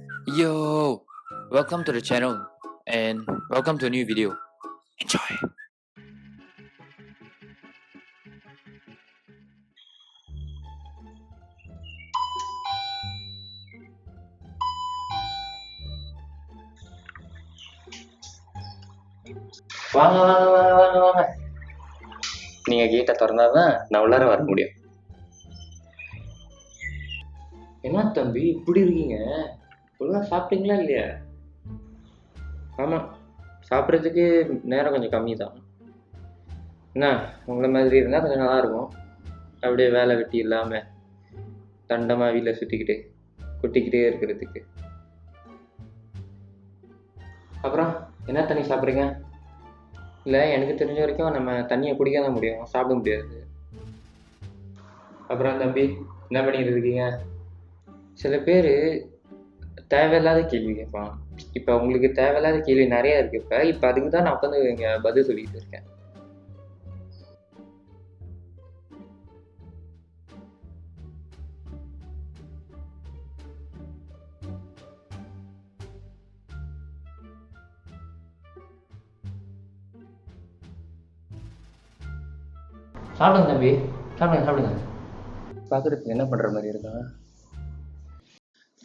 Yo, welcome to the channel and welcome to a new video. Enjoy. வாங்க வாங்க வாங்க வாங்க வாங்க. நீங்க கேட்ட திறந்தாதான் நான் உள்ளார வர முடியும். என்ன தம்பி இப்படி இருக்கீங்க? ஒழுங்கா சாப்பிட்டீங்களா இல்லையா? ஆமா, சாப்பிட்றதுக்கு நேரம் கொஞ்சம் கம்மி தான். என்ன உங்களை மாதிரி இருந்தால் கொஞ்சம் நல்லா இருக்கும். அப்படியே வேலை வெட்டி இல்லாமல் தண்டமாக வீட்டில் சுற்றிக்கிட்டு கொட்டிக்கிட்டே இருக்கிறதுக்கு. அப்புறம் என்ன தண்ணி சாப்பிட்றீங்க? இல்லை, எனக்கு தெரிஞ்ச வரைக்கும் நம்ம தண்ணியை குடிக்க தான் முடியும், சாப்பிட முடியாது. அப்புறம் தம்பி என்ன பண்ணிட்டு இருக்கீங்க? சில பேர் தேவையில்லாத கேள்வி கேட்பான். இப்போ உங்களுக்கு தேவையில்லாத கேள்வி நிறைய இருக்கு. இப்போ அதுக்கு தான் நான் உட்காந்து இங்கே பதில் சொல்லிட்டு இருக்கேன். சாப்பிடுங்க தம்பி, சாப்பிடுங்க சாப்பிடுங்க. பார்க்குறதுக்கு என்ன பண்ணுற மாதிரி இருக்காங்க?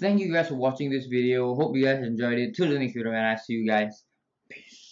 Thank you guys for watching this video. Hope you guys enjoyed it. Till the next video, and I see you guys. Peace.